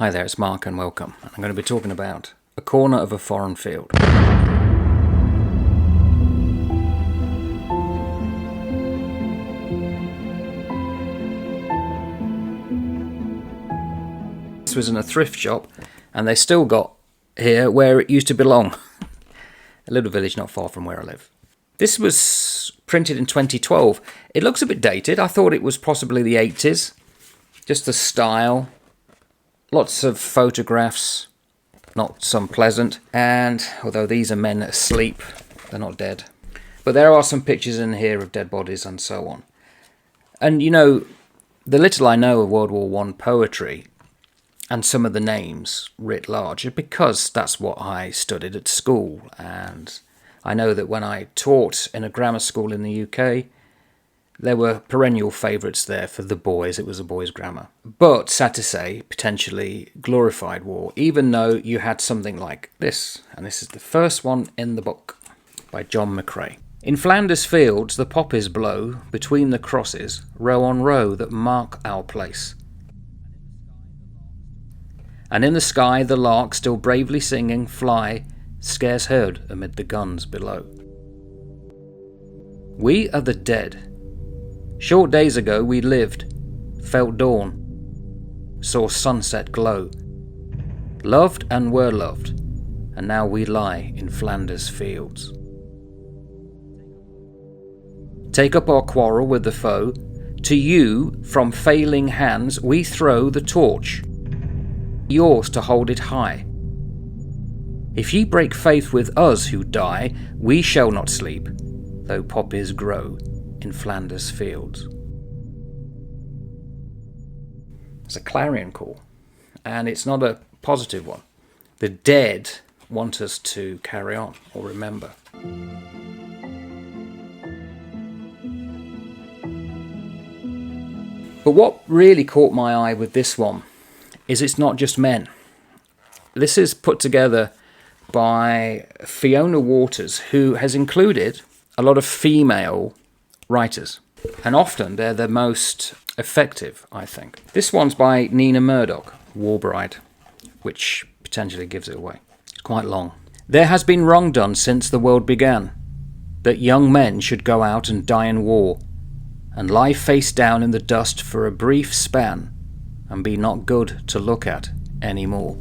Hi there, it's Mark and welcome. I'm going to be talking about A Corner of a Foreign Field. This was in a thrift shop and they still got here where it used to belong. A little village not far from where I live. This was printed in 2012. It looks a bit dated. I thought it was possibly the 80s. Just the style. Lots of photographs, not some pleasant, and although these are men asleep, they're not dead. But there are some pictures in here of dead bodies and so on. And you know, the little I know of World War I poetry and some of the names writ large are because that's what I studied at school. And I know that when I taught in a grammar school in the UK, there were perennial favourites there for the boys. It was a boys' grammar. But, sad to say, potentially glorified war, even though you had something like this. And this is the first one in the book, by John McCrae. In Flanders fields the poppies blow, between the crosses, row on row that mark our place. And in the sky the lark, still bravely singing, fly, scarce heard amid the guns below. We are the dead. Short days ago we lived, felt dawn, saw sunset glow, loved and were loved, and now we lie in Flanders fields. Take up our quarrel with the foe, to you from failing hands we throw the torch, yours to hold it high. If ye break faith with us who die, we shall not sleep, though poppies grow in Flanders fields. It's a clarion call, and it's not a positive one. The dead want us to carry on or remember. But what really caught my eye with this one is it's not just men. This is put together by Fiona Waters, who has included a lot of female writers, and often they're the most effective, I think. This one's by Nina Murdoch, War Bride, which potentially gives it away. It's quite long. There has been wrong done since the world began, that young men should go out and die in war, and lie face down in the dust for a brief span, and be not good to look at any more.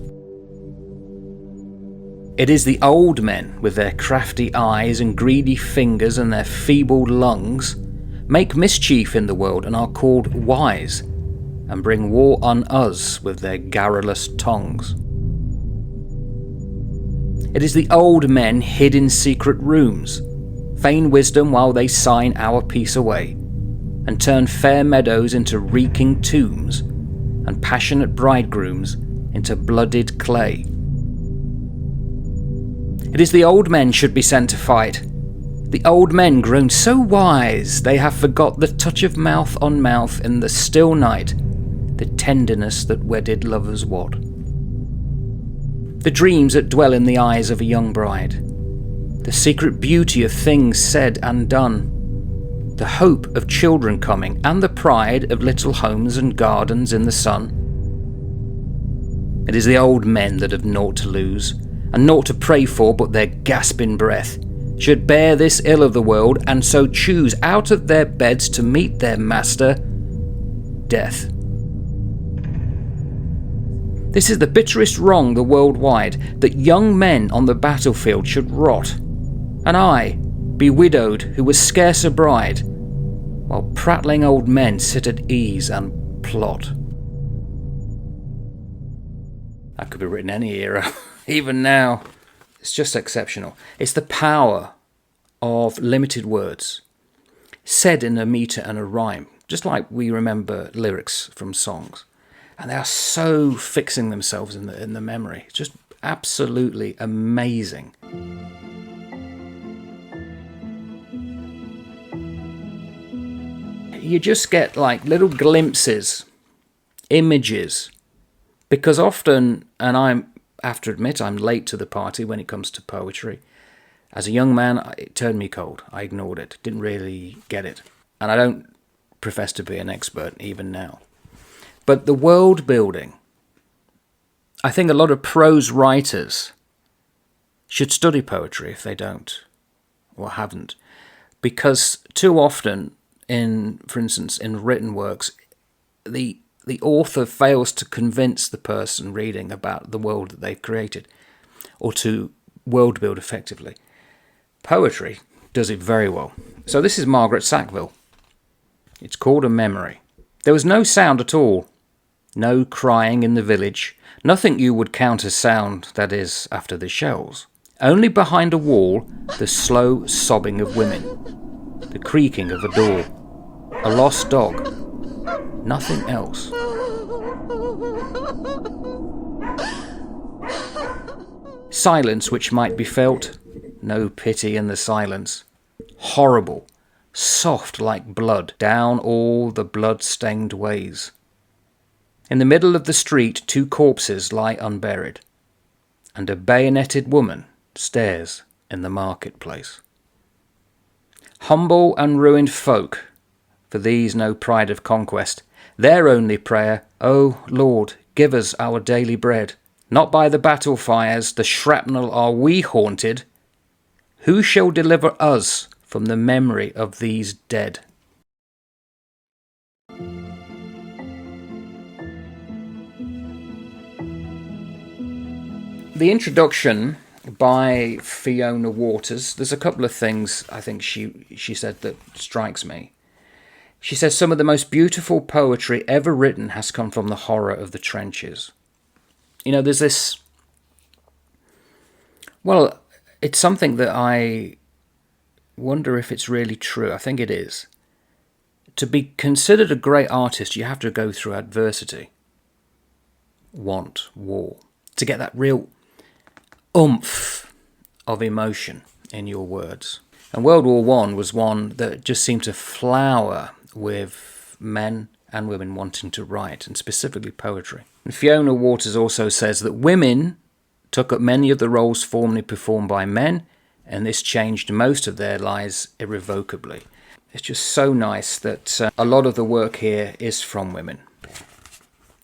It is the old men, with their crafty eyes and greedy fingers and their feeble lungs, make mischief in the world and are called wise, and bring war on us with their garrulous tongues. It is the old men hid in secret rooms, feign wisdom while they sign our peace away, and turn fair meadows into reeking tombs, and passionate bridegrooms into blooded clay. It is the old men should be sent to fight. The old men grown so wise, they have forgot the touch of mouth on mouth in the still night, the tenderness that wedded lovers wot. The dreams that dwell in the eyes of a young bride, the secret beauty of things said and done, the hope of children coming, and the pride of little homes and gardens in the sun. It is the old men that have naught to lose, and naught to pray for but their gasping breath, should bear this ill of the world, and so choose out of their beds to meet their master, death. This is the bitterest wrong the world wide, that young men on the battlefield should rot, and I be widowed who was scarce a bride, while prattling old men sit at ease and plot. That could be written any era. Even now, it's just exceptional. It's the power of limited words, said in a metre and a rhyme, just like we remember lyrics from songs. And they are so fixing themselves in the memory. It's just absolutely amazing. You just get like little glimpses, images, because often, and I have to admit, I'm late to the party when it comes to poetry. As a young man, it turned me cold. I ignored it, didn't really get it. And I don't profess to be an expert even now. But the world building I think a lot of prose writers should study poetry if they don't or haven't, because too often for instance, in written works, the author fails to convince the person reading about the world that they've created, or to world build effectively. Poetry does it very well. So this is Margaret Sackville. It's called A Memory. There was no sound at all. No crying in the village. Nothing you would count as sound, that is, after the shells. Only behind a wall, the slow sobbing of women. The creaking of a door. A lost dog. Nothing else. Silence which might be felt. No pity in the silence. Horrible. Soft like blood down all the blood-stained ways. In the middle of the street 2 corpses lie unburied, and a bayoneted woman stares in the marketplace. Humble and ruined folk, for these no pride of conquest, their only prayer, O Lord, give us our daily bread. Not by the battle fires, the shrapnel are we haunted. Who shall deliver us from the memory of these dead? The introduction by Fiona Waters, there's a couple of things I think she said that strikes me. She says some of the most beautiful poetry ever written has come from the horror of the trenches. You know, there's this... Well, it's something that I wonder if it's really true. I think it is. To be considered a great artist, you have to go through adversity. Want, war. To get that real oomph of emotion in your words. And World War I was one that just seemed to flower with men and women wanting to write, and specifically poetry. And Fiona Waters also says that women took up many of the roles formerly performed by men, and this changed most of their lives irrevocably. It's just so nice that a lot of the work here is from women.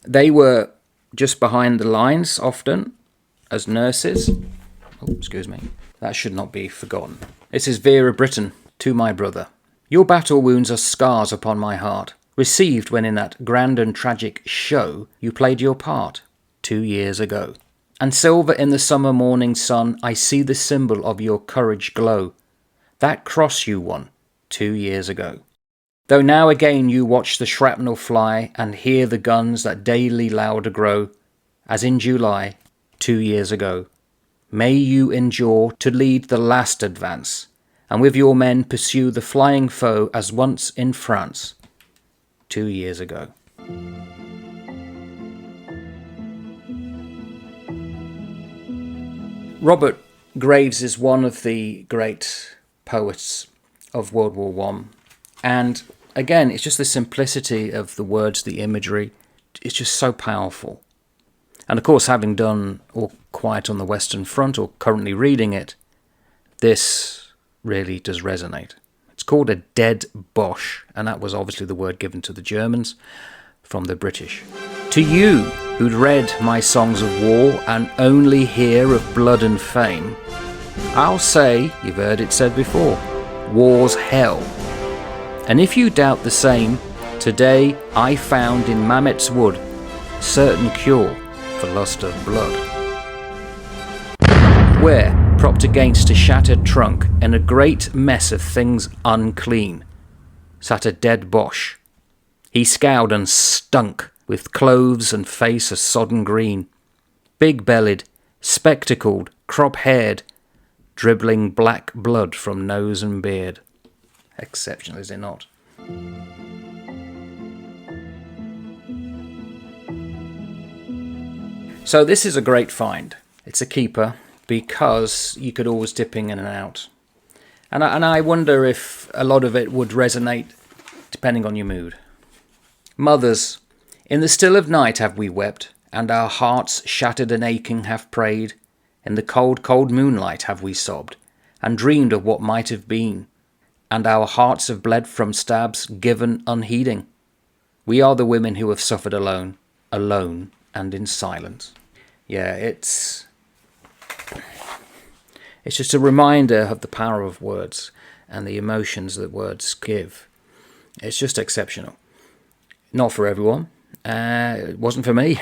They were just behind the lines often as nurses. Oh, excuse me. That should not be forgotten. This is Vera Britain, to my brother. Your battle wounds are scars upon my heart, received when in that grand and tragic show you played your part 2 years ago. And silver in the summer morning sun, I see the symbol of your courage glow. That cross you won 2 years ago. Though now again you watch the shrapnel fly and hear the guns that daily louder grow, as in July 2 years ago, may you endure to lead the last advance, and with your men pursue the flying foe as once in France 2 years ago. Robert Graves is one of the great poets of World War I. And again, it's just the simplicity of the words, the imagery. It's just so powerful. And of course, having done All Quiet on the Western Front, or currently reading it, this really does resonate. It's called a Dead Bosch, and that was obviously the word given to the Germans from the British. To you, who'd read my songs of war and only hear of blood and fame, I'll say, you've heard it said before, war's hell. And if you doubt the same, today I found in Mamet's wood certain cure for lust of blood. Where, propped against a shattered trunk in a great mess of things unclean, sat a dead Bosch. He scowled and stunk, with clothes and face a sodden green, big-bellied, spectacled, crop-haired, dribbling black blood from nose and beard. Exceptional, is it not? So this is a great find. It's a keeper because you could always dip in and out. And I wonder if a lot of it would resonate depending on your mood. Mothers, in the still of night have we wept, and our hearts shattered and aching have prayed. In the cold, cold moonlight have we sobbed, and dreamed of what might have been. And our hearts have bled from stabs given unheeding. We are the women who have suffered alone, alone and in silence. Yeah, it's just a reminder of the power of words and the emotions that words give. It's just exceptional. Not for everyone. It wasn't for me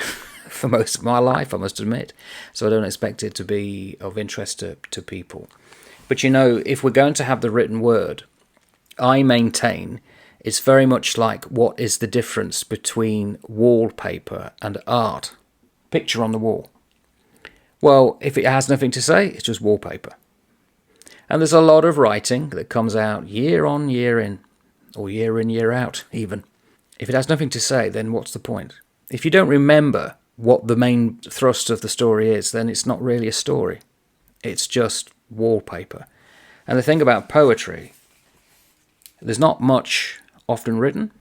for most of my life, I must admit. So I don't expect it to be of interest to people. But you know, if we're going to have the written word, I maintain it's very much like what is the difference between wallpaper and art. Picture on the wall. Well, if it has nothing to say, it's just wallpaper. And there's a lot of writing that comes out year on, year in, or year in, year out, even. If it has nothing to say, then what's the point? If you don't remember what the main thrust of the story is, then it's not really a story. It's just wallpaper. And the thing about poetry, there's not much often written,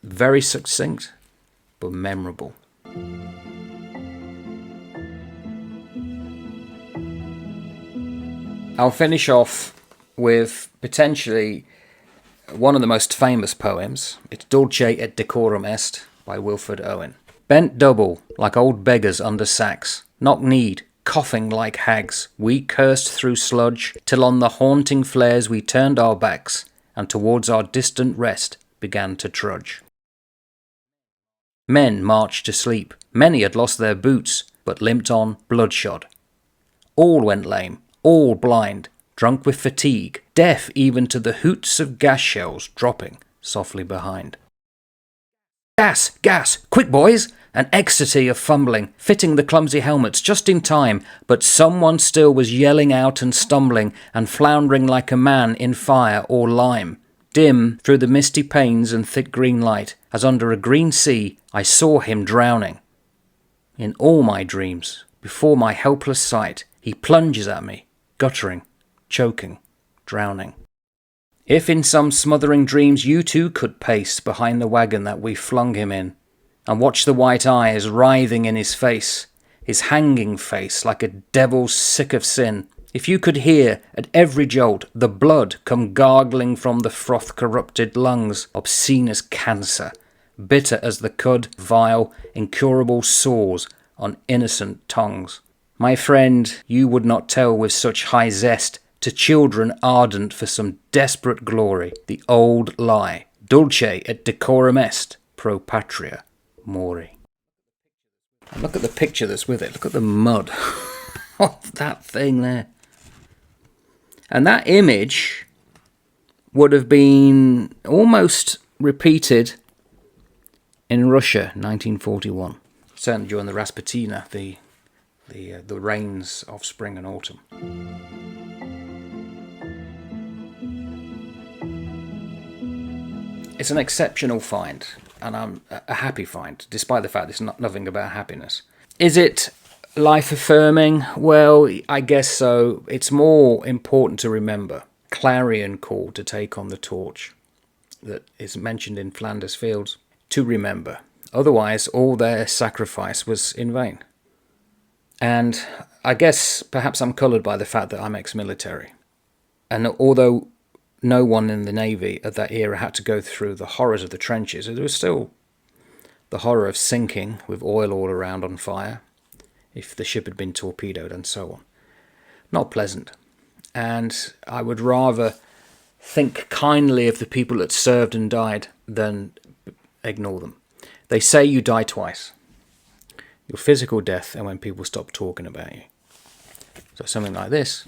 very succinct, but memorable. I'll finish off with potentially one of the most famous poems. It's Dulce et Decorum Est by Wilfred Owen. Bent double, like old beggars under sacks, knock-kneed, coughing like hags, we cursed through sludge, till on the haunting flares we turned our backs, and towards our distant rest began to trudge. Men marched to sleep, many had lost their boots, but limped on bloodshod. All went lame, all blind, drunk with fatigue, deaf even to the hoots of gas shells dropping softly behind. Gas! Gas! Quick, boys! An ecstasy of fumbling, fitting the clumsy helmets just in time, but someone still was yelling out and stumbling and floundering like a man in fire or lime. Dim through the misty panes and thick green light, as under a green sea, I saw him drowning. In all my dreams, before my helpless sight, he plunges at me, guttering, choking, drowning. If in some smothering dreams you too could pace behind the wagon that we flung him in, and watch the white eyes writhing in his hanging face like a devil sick of sin, if you could hear at every jolt the blood come gargling from the froth-corrupted lungs, obscene as cancer, bitter as the cud, vile, incurable sores on innocent tongues, my friend, you would not tell with such high zest to children ardent for some desperate glory the old lie, dulce et decorum est pro patria mori. And look at the picture that's with it. Look at the mud of that thing there. And that image would have been almost repeated in Russia, 1941. Certainly during the Rasputina, the rains of spring and autumn. It's an exceptional find, and I'm a happy find, despite the fact it's nothing about happiness. Is it life-affirming? Well, I guess so. It's more important to remember. Clarion call to take on the torch that is mentioned in Flanders Fields. To remember. Otherwise, all their sacrifice was in vain. And I guess perhaps I'm coloured by the fact that I'm ex-military. And although no one in the Navy at that era had to go through the horrors of the trenches, there was still the horror of sinking with oil all around on fire, if the ship had been torpedoed and so on. Not pleasant. And I would rather think kindly of the people that served and died than ignore them. They say you die twice. Your physical death and when people stop talking about you. So something like this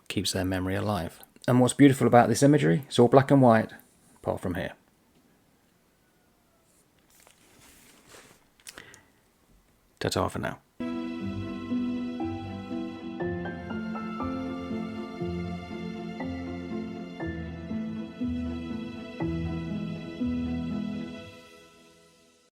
keeps their memory alive. And what's beautiful about this imagery, it's all black and white, apart from here. Ta-ta for now.